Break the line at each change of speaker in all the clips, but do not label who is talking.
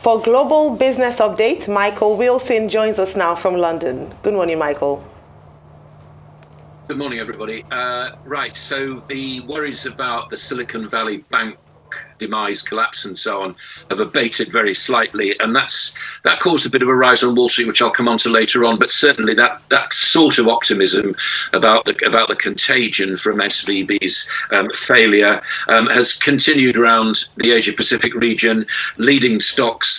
For Global Business Update, Michael Wilson joins us now from London. Good morning, Michael.
Good morning, everybody. Right, so the worries about the Silicon Valley Bank demise, collapse and so on have abated very slightly, and that caused a bit of a rise on Wall Street, which I'll come on to later on. But certainly that sort of optimism about the contagion from SVB's failure has continued around the Asia Pacific region, leading stocks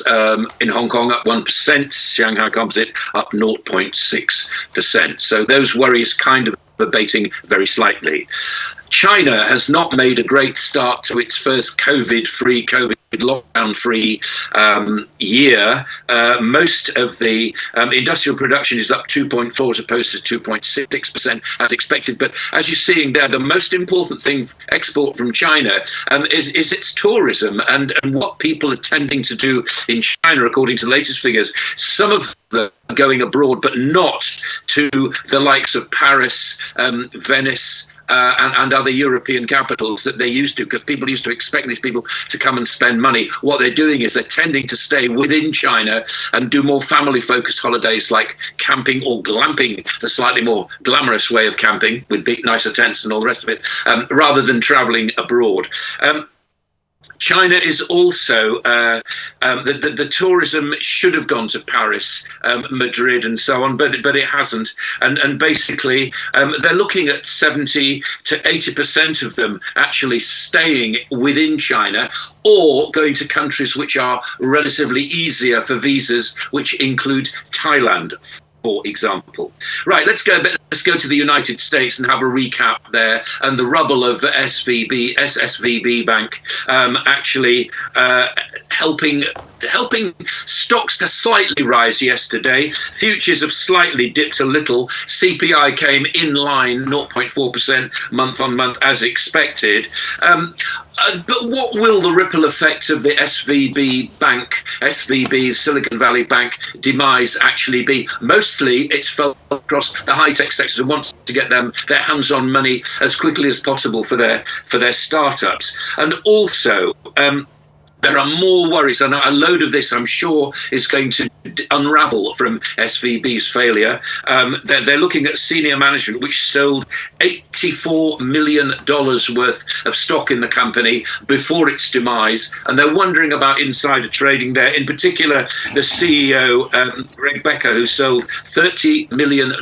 in Hong Kong up 1%, Shanghai Composite up 0.6%. So those worries kind of abating very slightly. China has not made a great start to its first COVID lockdown-free year. Most of the industrial production is up 2.4 as opposed to 2.6% as expected. But as you're seeing there, the most important thing export from China is its tourism and what people are tending to do in China, according to the latest figures. Some of them are going abroad, but not to the likes of Paris, Venice, and other European capitals that they used to, because people used to expect these people to come and spend money. What they're doing is they're tending to stay within China and do more family-focused holidays like camping or glamping, the slightly more glamorous way of camping with big, nicer tents and all the rest of it, rather than traveling abroad. China is also, the tourism should have gone to Paris, Madrid and so on, but it hasn't. And basically, they're looking at 70 to 80% of them actually staying within China or going to countries which are relatively easier for visas, which include Thailand, for example. Right, let's go to the United States and have a recap there. And the rubble of SVB Bank actually helping stocks to slightly rise yesterday. Futures have slightly dipped a little. CPI came in line, 0.4% month on month as expected. But what will the ripple effects of the SVB Silicon Valley Bank demise actually be? Mostly it's felt across the high-tech sectors who want to get their hands on money as quickly as possible for their startups. And also, there are more worries, and a load of this, I'm sure, is going to unravel from SVB's failure. They're looking at senior management, which sold $84 million worth of stock in the company before its demise, and they're wondering about insider trading there. In particular, the CEO, Greg Becker, who sold $30 million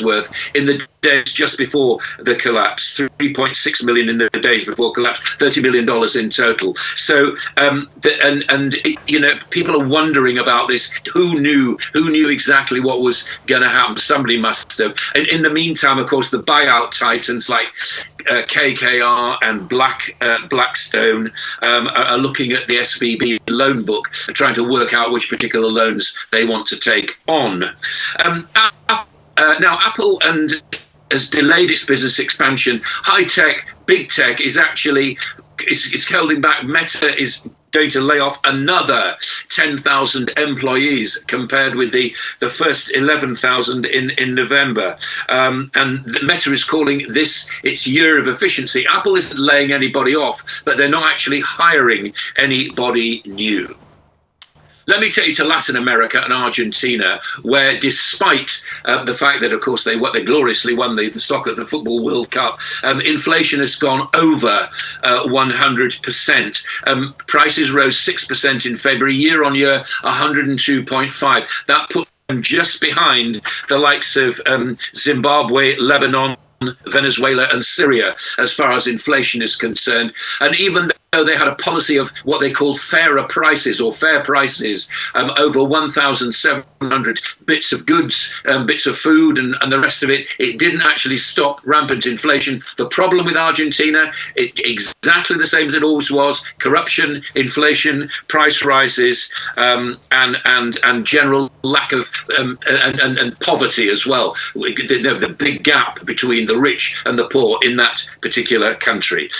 worth in the days just before the collapse, 3.6 million in the days before collapse, $30 million in total. So, people are wondering about this. Who knew exactly what was going to happen? Somebody must have. And in the meantime, of course, the buyout titans like KKR and Blackstone are looking at the SVB loan book and trying to work out which particular loans they want to take on. Now, Apple has delayed its business expansion. High tech, big tech is actually is holding back. Meta is going to lay off another 10,000 employees compared with the first 11,000 in November. And Meta is calling this its year of efficiency. Apple isn't laying anybody off, but they're not actually hiring anybody new. Let me take you to Latin America and Argentina, where despite the fact that, of course, they gloriously won the stock of the Football World Cup, inflation has gone over 100%. Prices rose 6% in February, year on year, 102.5. That put them just behind the likes of Zimbabwe, Lebanon, Venezuela and Syria as far as inflation is concerned. And even though they had a policy of what they call fairer prices or fair prices, over 1,700 bits of goods, bits of food and the rest of it, it didn't actually stop rampant inflation. The problem with Argentina, exactly the same as it always was: corruption, inflation, price rises, and general lack of and poverty as well. The big gap between the rich and the poor in that particular country.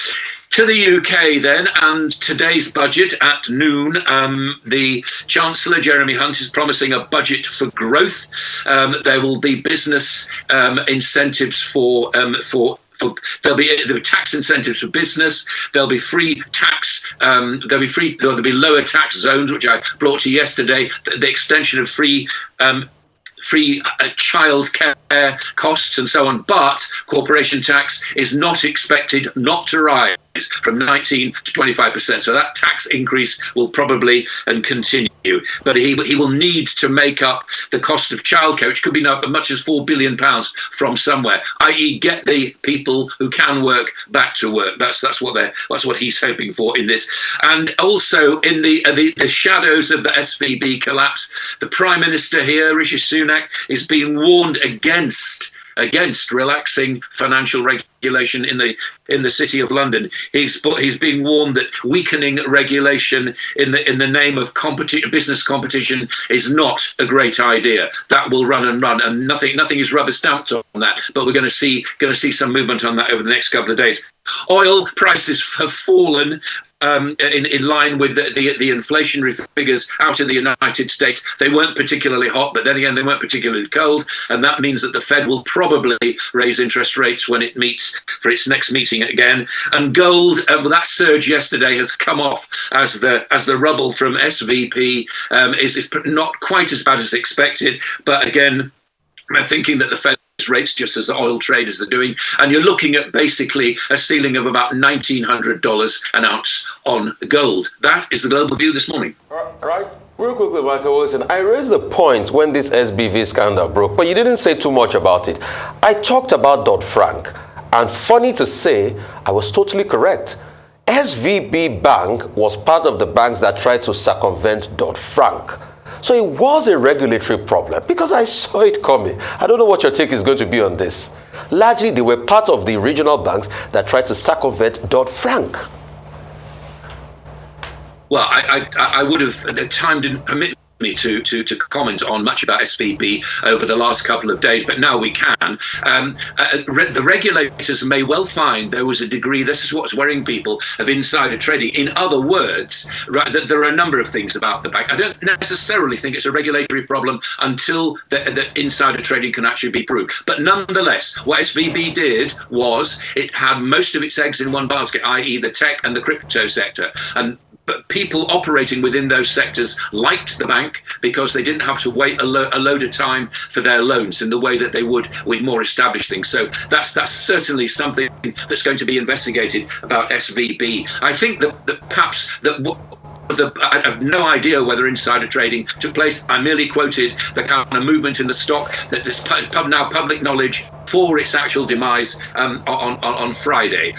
To the UK then, and today's budget at noon, the Chancellor, Jeremy Hunt, is promising a budget for growth. There will be business incentives for there'll be tax incentives for business. There'll be free tax. There'll be lower tax zones, which I brought to you yesterday. The extension of free child care costs and so on. But corporation tax is not expected not to rise from 19 to 25%. So that tax increase will probably continue. But he will need to make up the cost of childcare, which could be as much as £4 billion from somewhere, i.e. get the people who can work back to work. That's what he's hoping for in this. And also in the shadows of the SVB collapse, the Prime Minister here, Rishi Sunak, is being warned against relaxing financial regulation in the City of London. He's being warned that weakening regulation in the name of business competition is not a great idea. That will run, and nothing is rubber stamped on that. But we're going to see some movement on that over the next couple of days. Oil prices have fallen. In line with the inflationary figures out in the United States. They weren't particularly hot, but then again, they weren't particularly cold. And that means that the Fed will probably raise interest rates when it meets for its next meeting again. And gold, that surge yesterday has come off as the rubble from SVP is not quite as bad as expected. But again, I'm thinking that the Fed rates just as the oil traders are doing, and you're looking at basically a ceiling of about $1,900 an ounce on gold. That is the global view this morning.
All right. Real quickly, Michael Wilson, I raised the point when this SBV scandal broke, but you didn't say too much about it. I talked about Dodd-Frank, and funny to say, I was totally correct. SVB Bank was part of the banks that tried to circumvent Dodd-Frank. So it was a regulatory problem because I saw it coming. I don't know what your take is going to be on this. Largely, they were part of the regional banks that tried to circumvent Dodd-Frank.
Well, I would have, the time didn't permit me to comment on much about SVB over the last couple of days, but now we can. The regulators may well find there was a degree, this is what's worrying people, of insider trading. In other words, right, that there are a number of things about the bank. I don't necessarily think it's a regulatory problem until the insider trading can actually be proved. But nonetheless, what SVB did was it had most of its eggs in one basket, i.e. the tech and the crypto sector. But people operating within those sectors liked the bank because they didn't have to wait a load of time for their loans in the way that they would with more established things. So that's certainly something that's going to be investigated about SVB. I think that perhaps I have no idea whether insider trading took place. I merely quoted the kind of movement in the stock that is now public knowledge for its actual demise on Friday.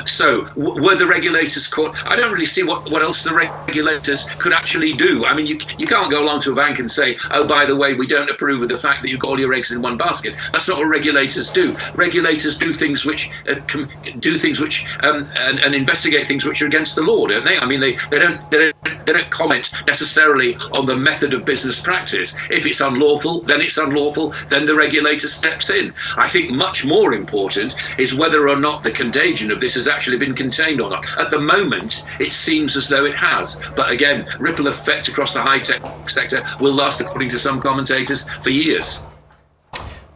So were the regulators caught? I don't really see what else the regulators could actually do. I mean, you can't go along to a bank and say, oh, by the way, we don't approve of the fact that you've got all your eggs in one basket. That's not what regulators do. Regulators do things which and investigate things which are against the law, don't they? I mean, they don't comment necessarily on the method of business practice. If it's unlawful, then it's unlawful. Then the regulator steps in. I think much more important is whether or not the contagion of this has actually been contained or not. At the moment, it seems as though it has. But again, ripple effect across the high-tech sector will last, according to some commentators, for years.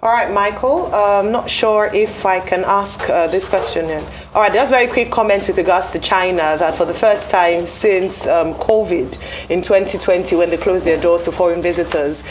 All right, Michael, I'm not sure if I can ask this question then. All right, just very quick comment with regards to China, that for the first time since COVID in 2020, when they closed their doors to foreign visitors,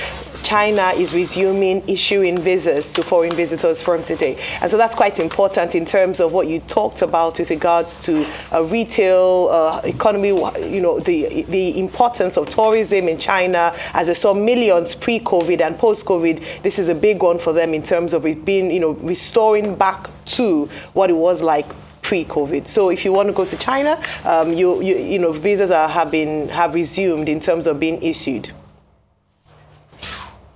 China is resuming issuing visas to foreign visitors from today. And so that's quite important in terms of what you talked about with regards to retail economy, you know, the importance of tourism in China, as they saw millions pre-COVID and post-COVID. This is a big one for them in terms of it being, you know, restoring back to what it was like pre-COVID. So if you want to go to China, you know, visas have resumed in terms of being issued.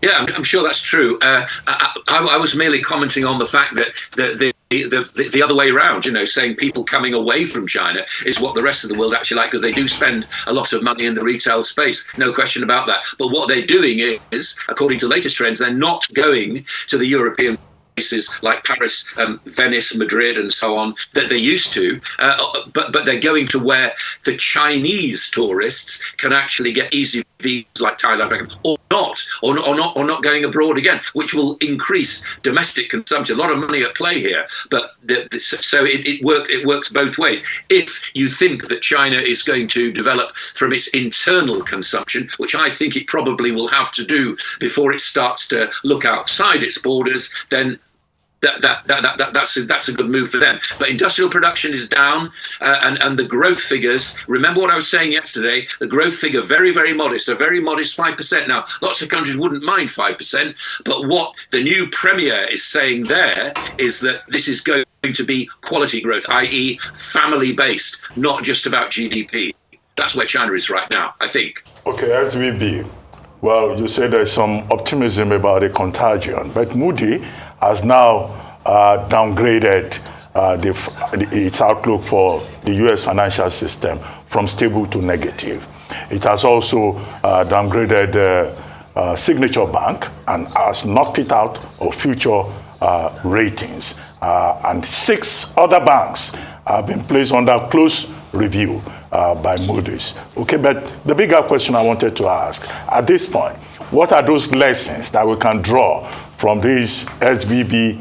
Yeah, I'm sure that's true. I was merely commenting on the fact that the other way around, you know, saying people coming away from China is what the rest of the world actually like, because they do spend a lot of money in the retail space, no question about that. But what they're doing is, according to latest trends, they're not going to the European places like Paris, Venice, Madrid, and so on that they used to, but they're going to where the Chinese tourists can actually get easy visas like Thailand, or not going abroad again, which will increase domestic consumption. A lot of money at play here, but so it works both ways. If you think that China is going to develop from its internal consumption, which I think it probably will have to do before it starts to look outside its borders, then that's a good move for them. But industrial production is down, and the growth figures. Remember what I was saying yesterday. The growth figure very, very modest. A very modest 5%. Now, lots of countries wouldn't mind 5%, but what the new premier is saying there is that this is going to be quality growth, i.e., family-based, not just about GDP. That's where China is right now, I think.
Okay, SVB. Well, you say there's some optimism about a contagion, but Moody has now downgraded its outlook for the U.S. financial system from stable to negative. It has also downgraded Signature Bank and has knocked it out of future ratings. And 6 other banks have been placed under close review by Moody's. Okay, but the bigger question I wanted to ask, at this point, what are those lessons that we can draw from this SVB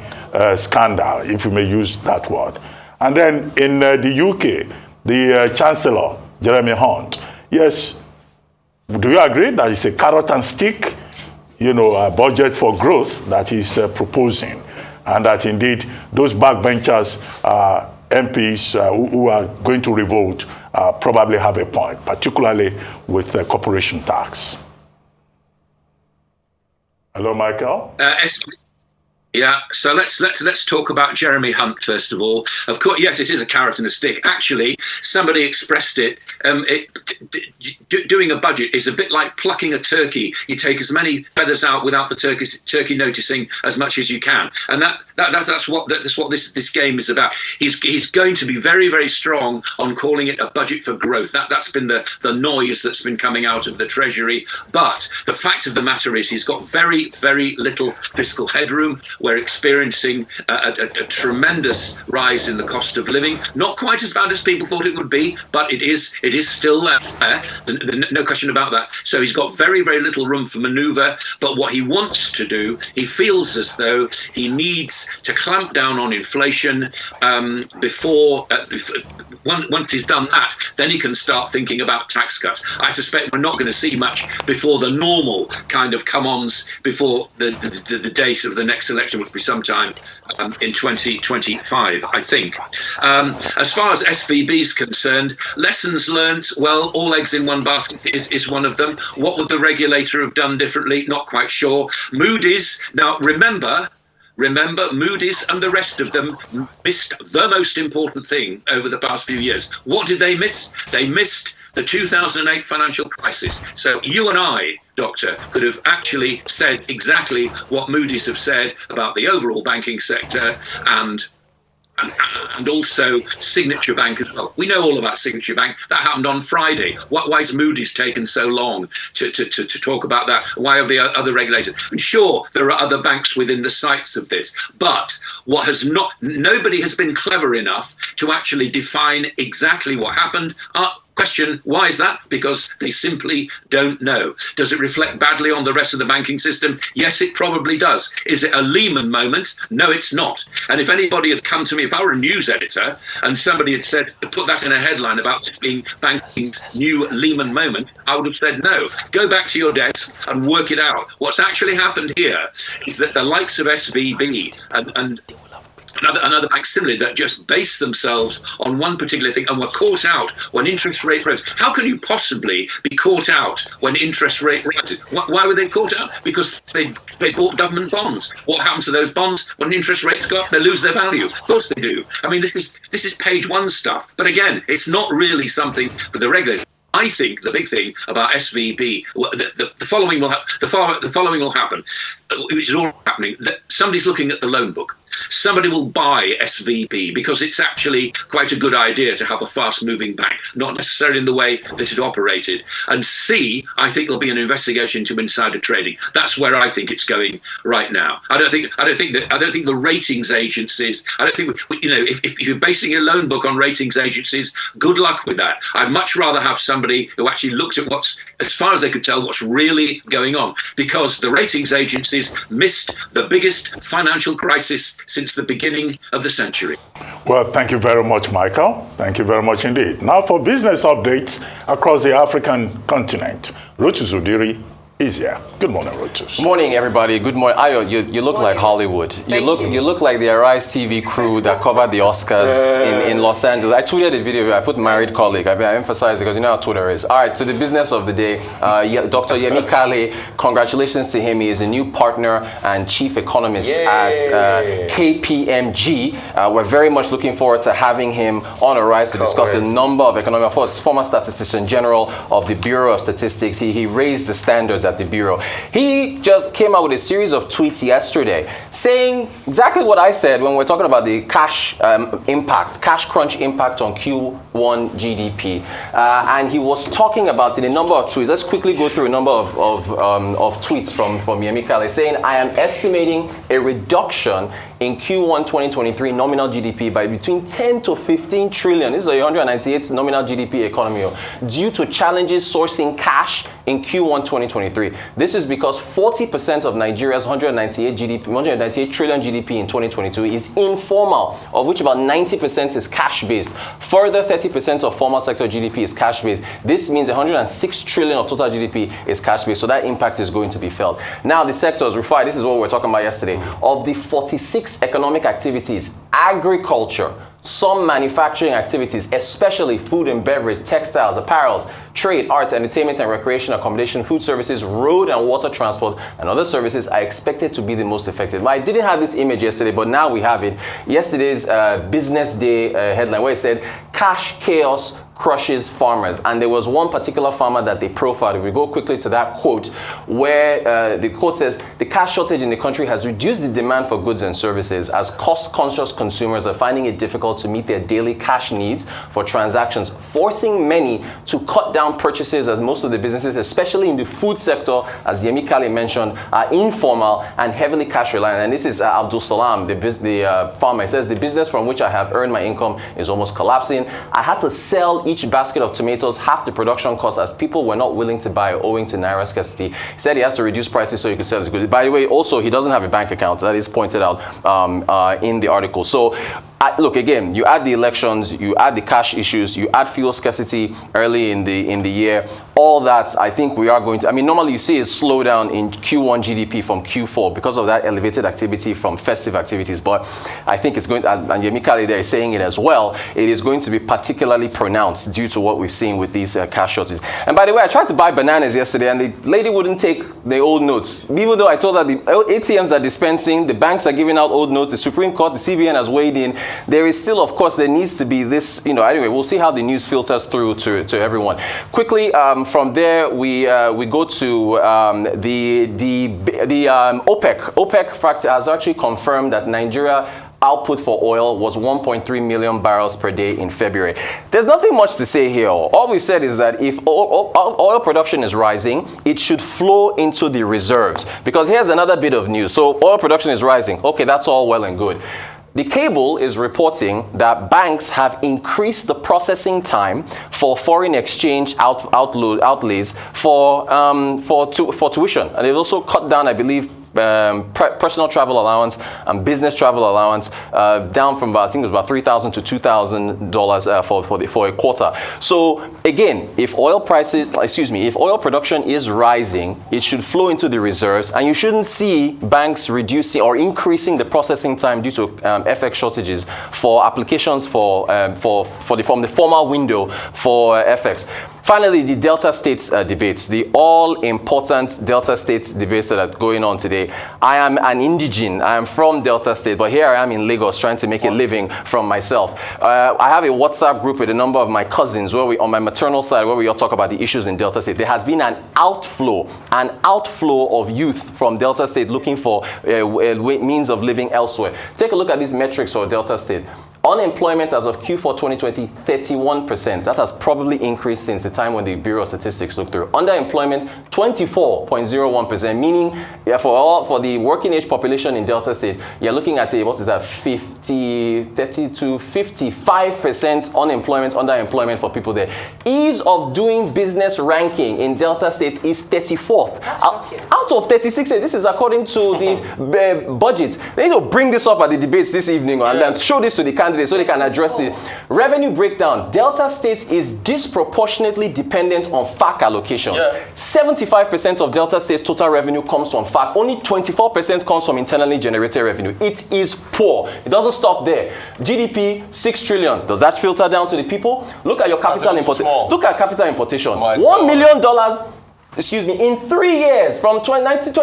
scandal, if you may use that word? And then in the UK, the Chancellor, Jeremy Hunt, yes, do you agree that it's a carrot and stick, budget for growth that he's proposing, and that indeed those backbenchers, MPs who are going to revolt probably have a point, particularly with the corporation tax? Hello, Michael.
Yeah, so let's talk about Jeremy Hunt first of all. Of course, yes, it is a carrot and a stick. Actually, somebody expressed it. Doing a budget is a bit like plucking a turkey. You take as many feathers out without the turkey noticing as much as you can, and that's what this game is about. He's going to be very, very strong on calling it a budget for growth. That's been the noise that's been coming out of the Treasury. But the fact of the matter is, he's got very, very little fiscal headroom. We're experiencing a tremendous rise in the cost of living. Not quite as bad as people thought it would be, but it is still there. No question about that. So he's got very, very little room for manoeuvre. But what he wants to do, he feels as though he needs to clamp down on inflation before once he's done that, then he can start thinking about tax cuts. I suspect we're not going to see much before the normal kind of come-ons before the date of the next election, which will be sometime in 2025, I think. As far as SVB is concerned, lessons learned, well, all eggs in one basket is one of them. What would the regulator have done differently? Not quite sure. Moody's, now remember, Moody's and the rest of them missed the most important thing over the past few years. What did they miss? They missed the 2008 financial crisis. So you and I, Doctor, could have actually said exactly what Moody's have said about the overall banking sector and also Signature Bank as well. We know all about Signature Bank. That happened on Friday. Why has Moody's taken so long to talk about that? Why have the other regulators? And sure, there are other banks within the sights of this, but nobody has been clever enough to actually define exactly what happened. Question, why is that? Because they simply don't know. Does it reflect badly on the rest of the banking system? Yes, it probably does. Is it a Lehman moment? No, it's not. And if anybody had come to me, if I were a news editor and somebody had said, put that in a headline about this being banking's new Lehman moment, I would have said no. Go back to your desk and work it out. What's actually happened here is that the likes of SVB and another bank similarly that just based themselves on one particular thing and were caught out when interest rate rose. How can you possibly be caught out when interest rate rises? Why were they caught out? Because they bought government bonds. What happens to those bonds when interest rates go up? They lose their value. Of course they do. I mean, this is page one stuff. But again, it's not really something for the regulators. I think the big thing about SVB, the following will happen. which is all happening, that somebody's looking at the loan book. Somebody will buy SVB because it's actually quite a good idea to have a fast-moving bank, not necessarily in the way that it operated. And C, I think there'll be an investigation into insider trading. That's where I think it's going right now. I don't think the ratings agencies. I don't think if you're basing your loan book on ratings agencies, good luck with that. I'd much rather have somebody who actually looked at what's, as far as they could tell, what's really going on, because the ratings agencies missed the biggest financial crisis since the beginning of the century.
Well, thank you very much, Michael. Thank you very much indeed. Now for business updates across the African continent, Rochus Udiri is here. Good morning, Rochus.
Good morning, everybody. Good morning. Ayo, you look like Hollywood. You look like the Arise TV crew that covered the Oscars in Los Angeles. I tweeted the video. I put married colleague. I emphasize it because you know how Twitter is. All right, to the business of the day. Dr. Yemi Kale, congratulations to him. He is a new partner and chief economist at KPMG. We're very much looking forward to having him on Arise to discuss a number of economic affairs. Former statistician general of the Bureau of Statistics. He raised the standards at the Bureau. He just came out with a series of tweets yesterday saying exactly what I said when we're talking about the cash crunch impact on Q1 GDP. And he was talking about in a number of tweets. Let's quickly go through a number of tweets from Yemi Kale saying, I am estimating a reduction in Q1 2023 nominal GDP by between 10 to 15 trillion. This is a 198 nominal GDP economy due to challenges sourcing cash in Q1 2023. This is because 40% of Nigeria's 198 trillion GDP in 2022 is informal, of which about 90% is cash-based. Further, 30% of formal sector GDP is cash-based. This means 106 trillion of total GDP is cash-based, so that impact is going to be felt. Now, the sectors, Rufai, this is what we were talking about yesterday. Of the 46 economic activities, agriculture, some manufacturing activities, especially food and beverage, textiles, apparels, trade, arts, entertainment and recreation, accommodation, food services, road and water transport, and other services are expected to be the most affected. I didn't have this image yesterday, but now we have it. Yesterday's Business Day headline where it said, cash chaos crushes farmers. And there was one particular farmer that they profiled. If we go quickly to that quote, where the quote says, the cash shortage in the country has reduced the demand for goods and services as cost-conscious consumers are finding it difficult to meet their daily cash needs for transactions, forcing many to cut down purchases as most of the businesses, especially in the food sector, as Yemi Kale mentioned, are informal and heavily cash reliant. And this is Abdul Salam, the farmer. He says, the business from which I have earned my income is almost collapsing. I had to sell each basket of tomatoes half the production cost as people were not willing to buy owing to naira scarcity. He said he has to reduce prices so he could sell his goods. By the way, also he doesn't have a bank account. That is pointed out in the article. So look, again, you add the elections, you add the cash issues, you add fuel scarcity early in the year. All that, I think we are going to, normally you see a slowdown in Q1 GDP from Q4 because of that elevated activity from festive activities. But I think it's going to, and Yemi Kale there is saying it as well, it is going to be particularly pronounced due to what we've seen with these cash shortages. And by the way, I tried to buy bananas yesterday and the lady wouldn't take the old notes. Even though I told her the ATMs are dispensing, the banks are giving out old notes, the Supreme Court, the CBN has weighed in. There is still, of course, there needs to be this, anyway, we'll see how the news filters through to everyone. Quickly, from there, we go to the OPEC. OPEC, in fact, has actually confirmed that Nigeria output for oil was 1.3 million barrels per day in February. There's nothing much to say here. All we said is that if oil production is rising, it should flow into the reserves. Because here's another bit of news. So oil production is rising. Okay, that's all well and good. The Cable is reporting that banks have increased the processing time for foreign exchange outlays for tuition, and they've also cut down, I believe, personal travel allowance and business travel allowance down from about, I think it was about $3,000 to $2,000 for a quarter. So again, if oil production is rising, it should flow into the reserves, and you shouldn't see banks reducing or increasing the processing time due to FX shortages for applications from the formal window for FX. Finally, the Delta State debates, the all-important Delta State debates that are going on today. I am an indigene. I am from Delta State, but here I am in Lagos trying to make a living from myself. I have a WhatsApp group with a number of my cousins where on my maternal side, where we all talk about the issues in Delta State. There has been an outflow of youth from Delta State looking for means of living elsewhere. Take a look at these metrics for Delta State. Unemployment as of Q4 2020, 31%. That has probably increased since the time when the Bureau of Statistics looked through. Underemployment, 24.01%, meaning for the working age population in Delta State, you're looking at 55% unemployment, underemployment for people there. Ease of doing business ranking in Delta State is 34th. Out of 36, this is according to the budget. They need to bring this up at the debates this evening and then show this to the candidates so they can address the revenue breakdown. Delta State is disproportionately dependent on FAC allocations. 75% of Delta State's total revenue comes from FAC. Only 24% comes from internally generated revenue. It is poor. It doesn't stop there. GDP, 6 trillion. Does that filter down to the people? Look at your capital importation. Look at capital importation. $1 million. In 3 years, from 2019 to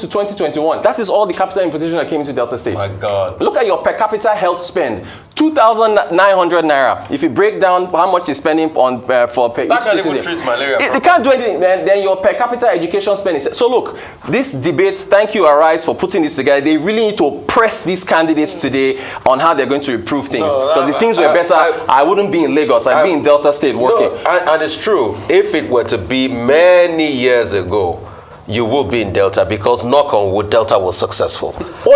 2021, that is all the capital importation that came into Delta State.
My God.
Look at your per capita health spend, 2,900 naira. If you break down how much you're spending on for per
that can't even treat malaria.
They can't do anything. Then your per capita education spend is. So look, this debate, thank you, Arise, for putting this together. They really need to press these candidates today on how they're going to improve things. Because if things were better, I wouldn't be in Lagos. I'd be in Delta State working.
And it's true. If it were to be many years ago, you will be in Delta, because knock on wood, Delta was successful.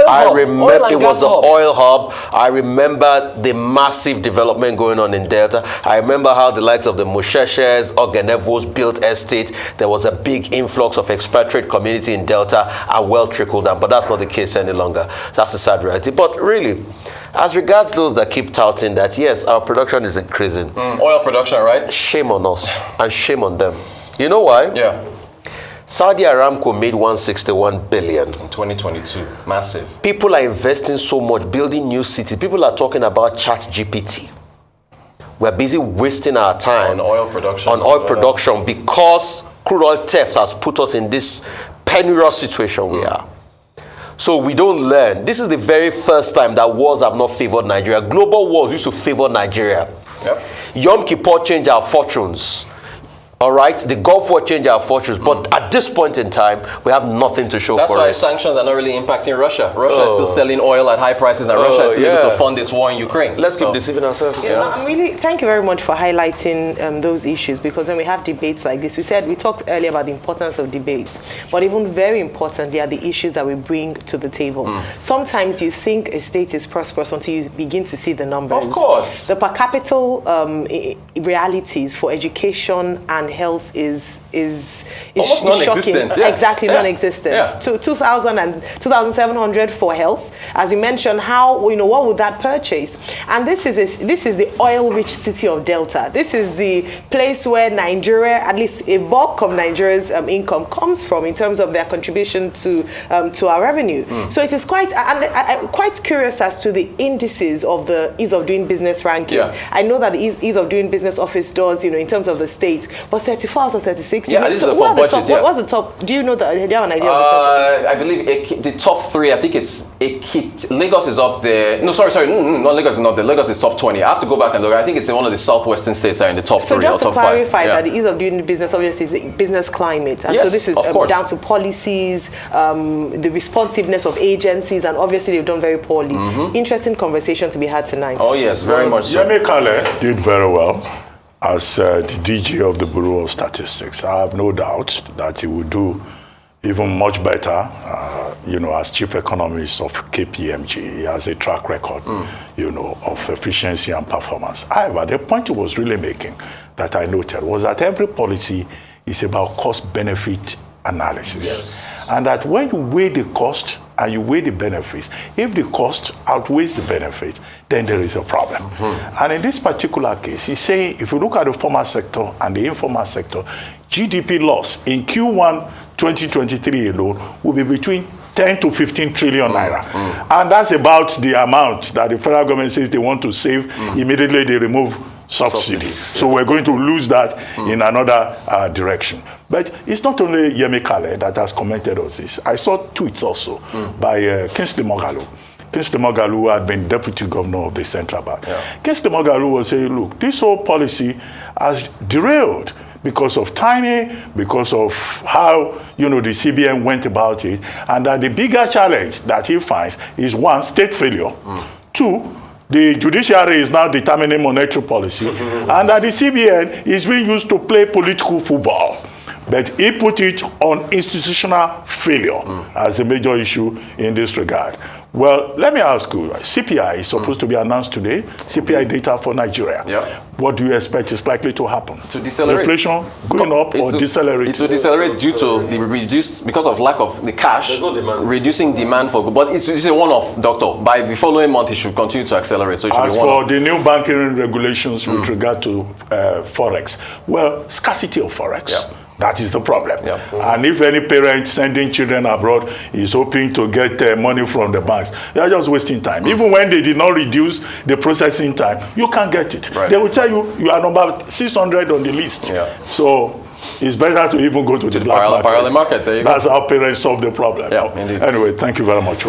I remember it was an oil hub. I remember the massive development going on in Delta. I remember how the likes of the Musheshes, Ogenevos built estate. There was a big influx of expatriate community in Delta and well trickled down, but that's not the case any longer. That's a sad reality. But really, as regards those that keep touting that, yes, our production is increasing.
Oil production, right?
Shame on us and shame on them. You know why?
Yeah.
Saudi Aramco made 161 billion.
In 2022, massive.
People are investing so much, building new cities. People are talking about ChatGPT. We're busy wasting our time
on oil production.
Because crude oil theft has put us in this perilous situation we are. So we don't learn. This is the very first time that wars have not favored Nigeria. Global wars used to favor Nigeria.
Yep.
Yom Kippur changed our fortunes. All right, the Gulf War changed our fortunes, but at this point in time, we have nothing to show for it.
That's why sanctions are not really impacting Russia. Russia is still selling oil at high prices, and Russia is still able to fund this war in Ukraine.
Let's keep deceiving ourselves.
Thank you very much for highlighting those issues, because when we have debates like this, we talked earlier about the importance of debates, but even very importantly are the issues that we bring to the table. Sometimes you think a state is prosperous until you begin to see the numbers.
Of course.
The per capita realities for education and health is
almost non-existent.
Exactly, non-existent.
Yeah.
2,700 for health. As you mentioned, what would that purchase? And this is the oil-rich city of Delta. This is the place where Nigeria, at least a bulk of Nigeria's income comes from in terms of their contribution to our revenue. So it is quite curious as to the indices of the ease of doing business ranking.
Yeah.
I know that the ease of doing business office does, in terms of the state, but 34 out of 36.
This is for budget.
What's the top? Do you know do you have an idea of the top?
I believe the top 3. I think it's Lagos is up there. No, sorry, no, Lagos is not there. Lagos is top 20. I have to go back and look. I think it's one of the southwestern states that are in the top 3 or top 5.
So just to clarify that the ease of doing business obviously is business climate, and so this is down to policies, the responsiveness of agencies, and obviously they've done very poorly. Interesting conversation to be had tonight.
Oh yes, very much so.
Yemi Kale did very well as the DG of the Bureau of Statistics. I have no doubt that he will do even much better, as chief economist of KPMG. He has a track record, of efficiency and performance. However, the point he was really making that I noted was that every policy is about cost-benefit analysis.
Yes.
And that when you weigh the cost and you weigh the benefits, if the cost outweighs the benefit, then there is a problem. And in this particular case, he's saying if you look at the formal sector and the informal sector, GDP loss in Q1 2023 alone will be between 10 to 15 trillion naira. And that's about the amount that the federal government says they want to save. Immediately they remove subsidies. So we're going to lose that in another direction. But it's not only Yemi Kale that has commented on this. I saw tweets also by Kingsley Moghalu. Kingsley Moghalu, who had been deputy governor of the central bank. Kingsley Moghalu was saying, look, this whole policy has derailed because of timing, because of how, the CBN went about it, and that the bigger challenge that he finds is, one, state failure, two, the judiciary is now determining monetary policy, and that the CBN is being used to play political football. But he put it on institutional failure as a major issue in this regard. Well, let me ask you, CPI is supposed to be announced today, CPI data for Nigeria. What do you expect is likely to happen?
To decelerate.
Inflation going up or decelerate?
It will decelerate due to the reduced, because of lack of the cash, reducing demand for, but it's a one-off, doctor. By the following month, it should continue to accelerate. So it should
As
be one-off.
for the new banking regulations with regard to Forex, well, scarcity of Forex. That is the problem. And if any parent sending children abroad is hoping to get money from the banks, they are just wasting time. Even when they did not reduce the processing time, you can't get it. They will tell you, you are number 600 on the list. So it's better to even go to the black market.
Parallel market. There you
That's how parents solve the problem.
Indeed.
Anyway, thank you very much.